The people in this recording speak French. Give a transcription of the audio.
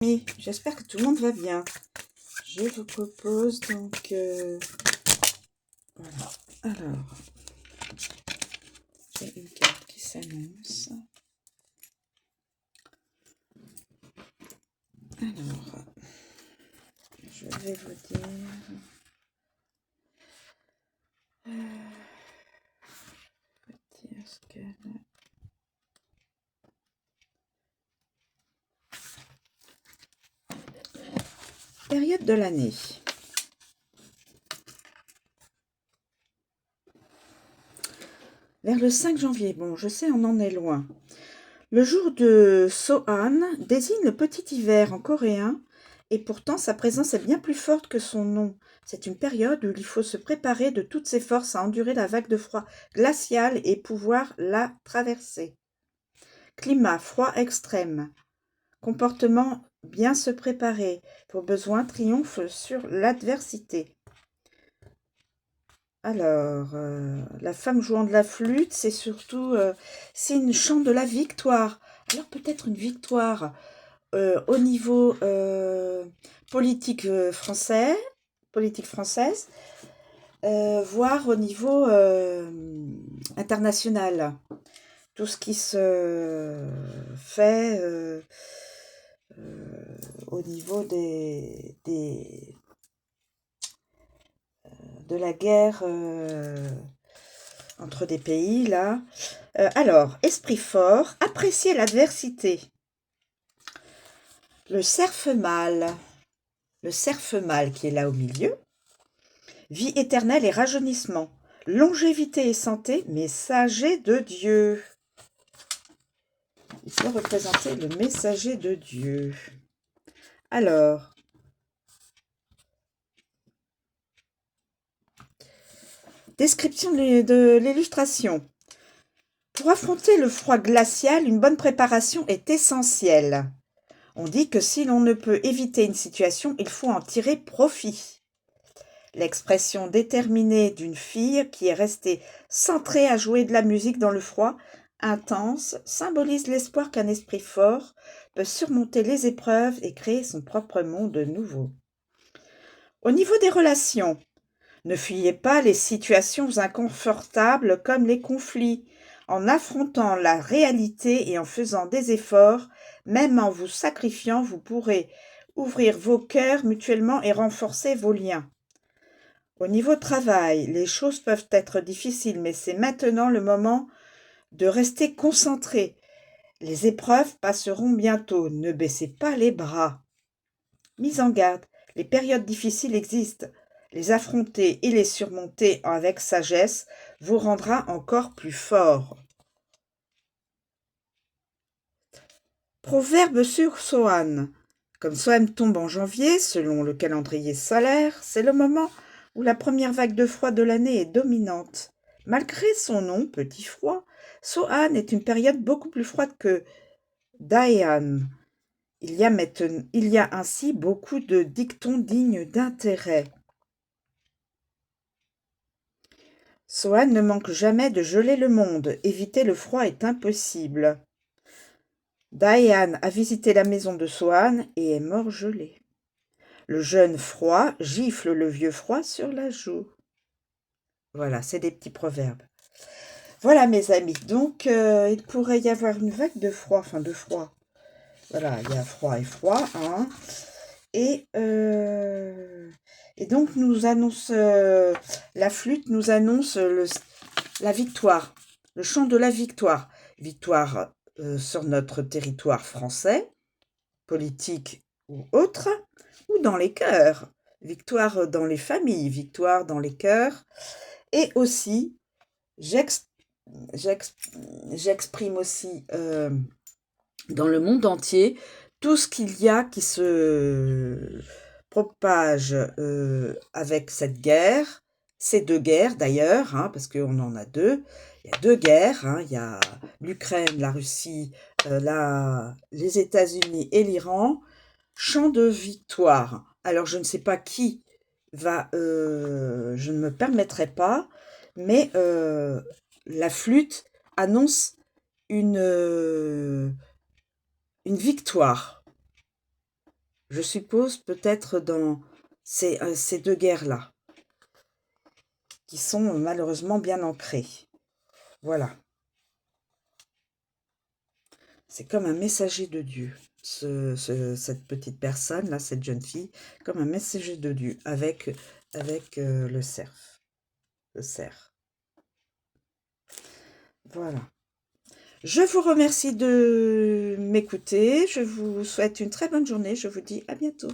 J'espère que tout le monde va bien. Je vous propose donc... voilà. Alors, j'ai une carte qui s'annonce. Alors, je vais vous dire... ce qu'elle a. Période de l'année. Vers le 5 janvier, bon, je sais, on en est loin. Le jour de Sohan désigne le petit hiver en coréen, et pourtant sa présence est bien plus forte que son nom. C'est une période où il faut se préparer de toutes ses forces à endurer la vague de froid glacial et pouvoir la traverser. Climat froid extrême. Comportement bien se préparer. Vos besoins triomphent sur l'adversité. Alors, la femme jouant de la flûte, c'est surtout signe chant de la victoire. Alors peut-être une victoire au niveau politique française, voire au niveau international. Tout ce qui se fait au niveau de la guerre entre des pays, là. Alors, esprit fort, apprécier l'adversité. Le cerf mâle qui est là au milieu. Vie éternelle et rajeunissement. Longévité et santé, messager de Dieu. Il peut représenter le messager de Dieu. Alors, description de l'illustration. Pour affronter le froid glacial, une bonne préparation est essentielle. On dit que si l'on ne peut éviter une situation, il faut en tirer profit. L'expression déterminée d'une fille qui est restée centrée à jouer de la musique dans le froid intense symbolise l'espoir qu'un esprit fort peut surmonter les épreuves et créer son propre monde nouveau. Au niveau des relations, ne fuyez pas les situations inconfortables comme les conflits. En affrontant la réalité et en faisant des efforts, même en vous sacrifiant, vous pourrez ouvrir vos cœurs mutuellement et renforcer vos liens. Au niveau travail, les choses peuvent être difficiles, mais c'est maintenant le moment de rester concentré. Les épreuves passeront bientôt, ne baissez pas les bras. Mise en garde, les périodes difficiles existent. Les affronter et les surmonter avec sagesse vous rendra encore plus fort. Proverbe sur Sohan. Comme Sohan tombe en janvier, selon le calendrier solaire, c'est le moment où la première vague de froid de l'année est dominante. Malgré son nom, petit froid, Sohan est une période beaucoup plus froide que Daehan. Il y a ainsi beaucoup de dictons dignes d'intérêt. Sohan ne manque jamais de geler le monde. Éviter le froid est impossible. Daehan a visité la maison de Sohan et est mort gelé. Le jeune froid gifle le vieux froid sur la joue. Voilà, c'est des petits proverbes. Voilà mes amis, donc il pourrait y avoir une vague de froid, Voilà, il y a froid et froid, hein. Et donc nous annonce la flûte nous annonce la victoire, le chant de la victoire. Victoire sur notre territoire français, politique ou autre, ou dans les cœurs. Victoire dans les familles, victoire dans les cœurs. Et aussi, j'exprime aussi dans le monde entier tout ce qu'il y a qui se propage avec cette guerre, ces deux guerres d'ailleurs, hein, parce qu'on en a deux. Il y a deux guerres, hein, il y a l'Ukraine, la Russie, les États-Unis et l'Iran. Chant de victoire. Alors je ne sais pas qui va, je ne me permettrai pas, mais la flûte annonce une victoire. Je suppose peut-être dans ces deux guerres-là, qui sont malheureusement bien ancrées. Voilà. C'est comme un messager de Dieu, cette petite personne-là, cette jeune fille, comme un messager de Dieu, avec le cerf. Le cerf. Voilà. Je vous remercie de m'écouter. Je vous souhaite une très bonne journée. Je vous dis à bientôt.